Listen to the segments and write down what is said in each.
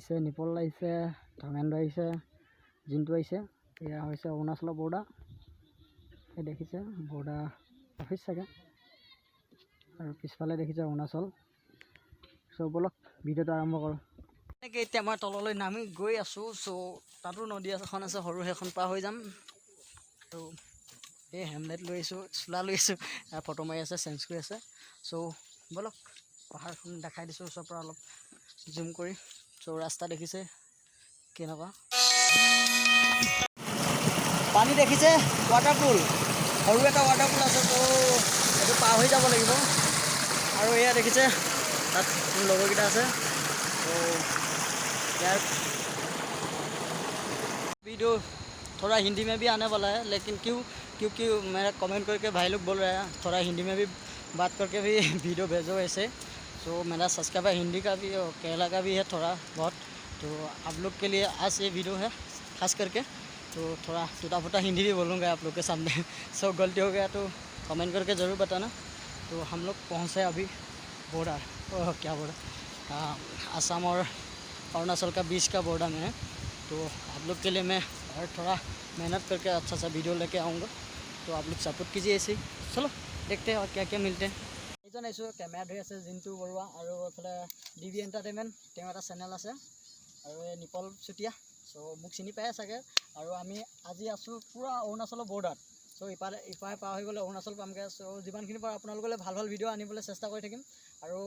আহিছে, নিপল আহিছে, ধৰ্মেন্দ্ৰ আহিছে, জিন্তু আহিছে। এয়া হৈছে অৰুণাচলৰ বৰ্ডাৰ। এই দেখিছে বৰ্ডাৰ অফিচ চাগে, আৰু পিছফালে দেখিছে অৰুণাচল। চ' বলক ভিডিঅ'টো আৰম্ভ কৰোঁ। এনেকৈ এতিয়া মই তললৈ নামি গৈ আছোঁ। চ' তাতো নদী এখন আছে সৰু, সেইখন পাৰ হৈ যাম। ত' এই হেমলেট লৈ আহিছোঁ, চোলা লৈ আহিছোঁ, ফটো মাৰি আছে, চেঞ্জ কৰি আছে। চ' বলক পাহাৰখন দেখাই দিছোঁ ওচৰৰ পৰা অলপ জুম কৰি। চ' ৰাস্তা দেখিছে কেনেকুৱা, পানী দেখিছে, ৱাটাৰপুল, সৰু এটা ৱাটাৰপুল আছে। ত' এইটো পাৰ হৈ যাব লাগিব। আৰু এয়া দেখিছে তাত লগৰকেইটা আছে। ত' यार वीडियो थोड़ा हिंदी में भी आने वाला है, लेकिन क्योंकि मेरा कमेंट करके भाई लोग बोल रहे हैं थोड़ा हिंदी में भी बात करके भी वीडियो भेजो ऐसे। तो मेरा सब्सक्राइबर हिंदी का भी और केरला का भी है थोड़ा बहुत। तो आप लोग के लिए आज ये वीडियो है खास करके। तो थोड़ा टूटा फूटा हिंदी भी बोलूँगा आप लोग के सामने। सब गलती हो गया तो कमेंट करके ज़रूर बताना। तो हम लोग पहुँचे अभी बॉर्डर, क्या बॉर्डर, असम और अरुणाचल का बीच का बॉर्डर में है। तो आप लोग के लिए मैं और थोड़ा मेहनत करके अच्छा सा वीडियो लेके आऊँगा। तो आप लोग सपोर्ट कीजिए ऐसे। चलो देखते हैं और क्या क्या मिलते हैं। এইজন আহিছোঁ, কেমেৰা ধৰি আছে জিন্তু বৰুৱা, আৰু এইফালে DB এণ্টাৰটেইনমেণ্ট, তেওঁ এটা চেনেল আছে, আৰু এই নিপল চুতীয়া। চ' মোক চিনি পায়ে চাগে। আৰু আমি আজি আছোঁ পূৰা অৰুণাচলৰ বৰ্ডাৰত। চ' ইপাৰে পাৰ হৈ গ'লে অৰুণাচল পামগৈ। চ' যিমানখিনি পাৰোঁ আপোনালোকলৈ ভাল ভাল ভিডিঅ' আনিবলৈ চেষ্টা কৰি থাকিম। আৰু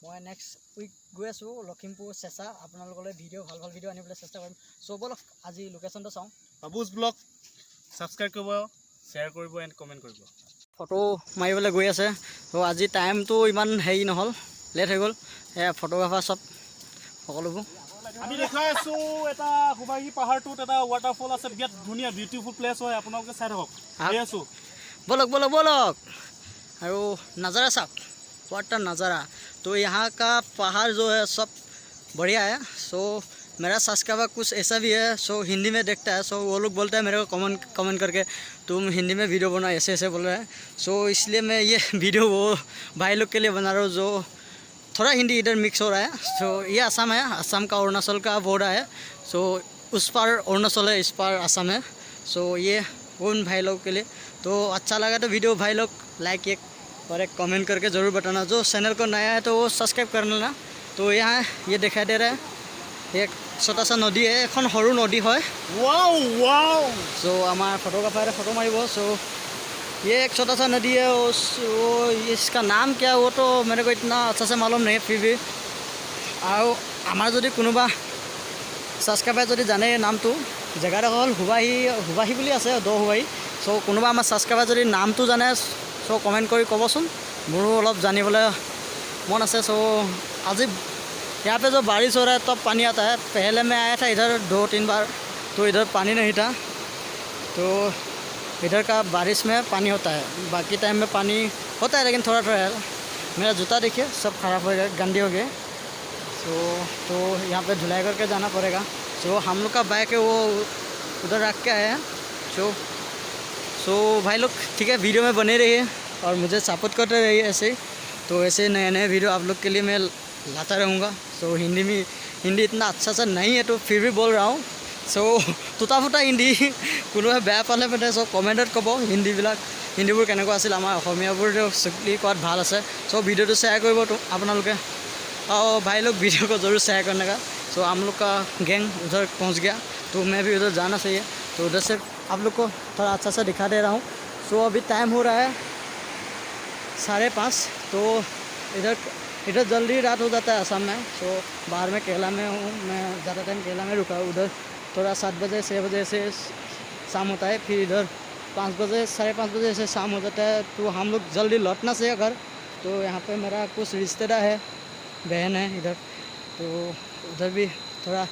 মই নেক্সট উইক গৈ আছোঁ লখিমপুৰ চেঁচা, আপোনালোকলৈ ভিডিঅ' ভাল ভাল ভিডিঅ' আনিবলৈ চেষ্টা কৰিম। চ' বলক আজি লোকেশ্যনটো চাওঁ। বাবুজ ব্লগ ছাবস্ক্ৰাইব কৰিব, শ্বেয়াৰ কৰিব এণ্ড কমেণ্ট কৰিব। ফটো মাৰিবলৈ গৈ আছে। ত' আজি টাইমটো ইমান হেৰি নহ'ল, লেট হৈ গ'ল। এয়া ফটোগ্ৰাফাৰ চব সকলোবোৰ। আমি দেখাই আছোঁ এটা সুবাহী পাহাৰটোত এটা ৱাটাৰফল আছে, বিৰাট ধুনীয়া বিউটিফুল প্লেচ হয়, আপোনালোকে চাই থাকক। আহি আছোঁ, বলক বলক বলক। আৰু नज़ारा साहब, वाटर नज़ारा। तो यहाँ का पहाड़ जो है सब बढ़िया है। सो मेरा सब्सक्राइबर कुछ ऐसा भी है, सो हिंदी में देखता है। सो वो लोग बोलते हैं मेरे को कमेंट करके तुम हिंदी में वीडियो बनाओ, ऐसे ऐसे बोल रहे हैं। सो इसलिए मैं ये वीडियो वो भाई लोग के लिए बना रहा हूँ जो थोड़ा हिंदी इधर मिक्स हो रहा है। सो ये असम है, असम का अरुणाचल का बॉर्डर है। सो उस पार अरुणाचल है, इस पार असम है। सो ये उन भाई लोग के लिए। तो अच्छा लगा तो वीडियो भाई लोग लाइक एक और एक कमेंट करके ज़रूर बताना। जो चैनल को नया है तो वो सब्सक्राइब कर लेना। तो यहाँ ये दिखाई दे रहा है एक छोटा सा नदी है, এখন সৰু নদী হয়। Wow wow. सो हमारा फोटोग्राफर फोटो मारिब। सो ये एक छोटा सा नदी है, वो इसका नाम क्या वो तो मेरे को इतना अच्छा से मालूम नहीं, फिर भी और हमार যদি কোনোবা ছাবস্ক্ৰাইবাৰ যদি জানে নামটো, জেগাটা হ'ল হুবাহী বুলি আছে, দ হুবাহী। চ' কোনোবা আমাৰ ছাবস্ক্ৰাইবাৰ যদি নামটো জানে চ' কমেণ্ট কৰি ক'বচোন, মোৰো অলপ জানিবলৈ मन আছে। सो आज यहाँ पे जो बारिश हो रहा है तब पानी आता है। पहले मैं आया था इधर 2-3 बार, तो इधर पानी नहीं था। तो इधर का बारिश में पानी होता है, बाकी टाइम में पानी होता है लेकिन थोड़ा थोड़ा है। मेरा जूता देखिए सब ख़राब हो गया, गंदे हो गए। तो यहाँ पे धुलाई करके जाना पड़ेगा। सो हम लोग का बाइक है वो उधर रख के आए हैं। सो भाई लोग ठीक है, वीडियो में बने रहिए और मुझे सपोर्ट करते रहिए ऐसे। तो ऐसे नए नए वीडियो आप लोग के लिए मैं लाता रहूँगा। सो हिंदी इतना अच्छा सा नहीं है तो फिर भी बोल रहा हूँ। सो टूटा फूटा हिंदी কোনোবাই বেয়া পালে মানে সব কমেণ্টত ক'ব হিন্দীবোৰ কেনেকুৱা আছিল। আমাৰ অসমীয়াবোৰ চুকলি কোৱাত ভাল আছে। সো ভিডিঅ'টো শ্বেয়াৰ কৰিব তো আপোনালোকে, और भाई लोग वीडियो को ज़रूर शेयर करने का। सो हम लोग का गैंग उधर पहुंच गया, तो मैं भी उधर जाना चाहिए। तो उधर से आप लोग को थोड़ा अच्छा सा दिखा दे रहा हूँ। सो अभी टाइम हो रहा है 5:30। तो इधर जल्दी रात हो जाता है असम में। सो बाहर में केरला में हूँ मैं, ज़्यादा टाइम केरला में रुका। उधर थोड़ा 7 बजे 6 बजे से शाम होता है, फिर इधर 5 बजे 5:30 बजे से शाम हो जाता है। तो हम लोग जल्दी लौटना चाहिए घर। तो यहाँ पे मेरा कुछ रिश्तेदार है, बहन है इधर, तो उधर भी थोड़ा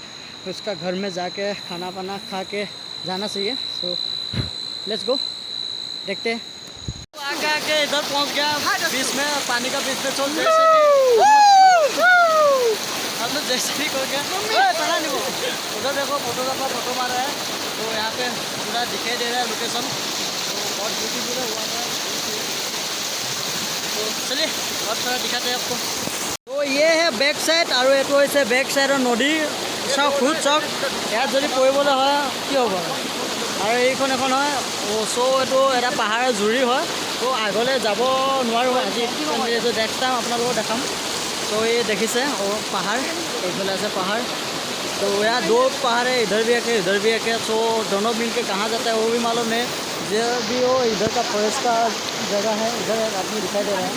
उसका घर में जाके खाना पाना खा के जाना चाहिए। सो लेट्स गो, देखते हैं। आके इधर पहुंच गया, बीच में पानी का बीच में चल हम लोग जैसे भी कर गया। पता नहीं वो उधर देखो फोटोग्राफर फोटो मार रहा है। तो यहाँ पे पूरा दिखाई दे रहा है लोकेशन, तो बहुत ब्यूटीफुल है हुआ था। तो चलिए और थोड़ा दिखाते हैं आपको। तो ये है बैक साइड और ये तो ऐसे बैक साइड और नदी। চাওক খুদ চাওক ইয়াত যদি পৰিবলৈ হয় কি হ'ব আৰু এইখন এখন হয় চ' এইটো এটা পাহাৰৰ জুৰি হয় ত' আগলৈ যাব নোৱাৰোঁ আজি এইটো নেক্সট টাইম আপোনালোকক দেখাম চ' এই দেখিছে পাহাৰ এইফালে আছে পাহাৰ तो यहाँ 2 पहाड़ है इधर भी एक है सो दोनों मिल के कहाँ जाता है वो भी मालूम नहीं जो भी हो इधर का फॉरेस्ट का जगह है इधर एक आदमी दिखाई दे रहा है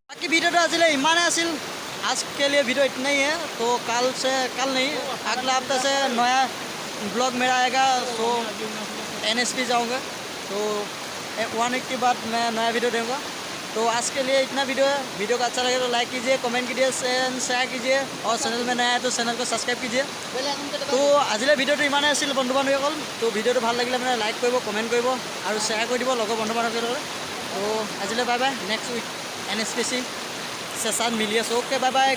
बाकी वीडियो तो आज इमाने आसिल आज के लिए वीडियो इतना ही है तो कल नहीं अगला हफ्ते से नया ब्लॉग मेरा आएगा सो NSP जाऊँगा तो 1 वीक के बाद मैं नया वीडियो दूँगा तो आज के लिए इतना वीडियो है वीडियो का अच्छा लगे तो लाइक कीजिए कमेंट कीजिए शेयर कीजिए और चैनल में नया है तो चैनल को सब्सक्राइब कीजिए तो आजिले वीडियो तो इमाने आसिल बंधु बान्धवीসকল तो वीडियो तो ভাল লাগিলে মানে लाइक কৰিব कमेंट কৰিব और शेयर কৰি দিব লগৰ বন্ধু বান্ধৱীসকলে तो आजिले bye bye next week NSPC session मिली है ओके बाय बाय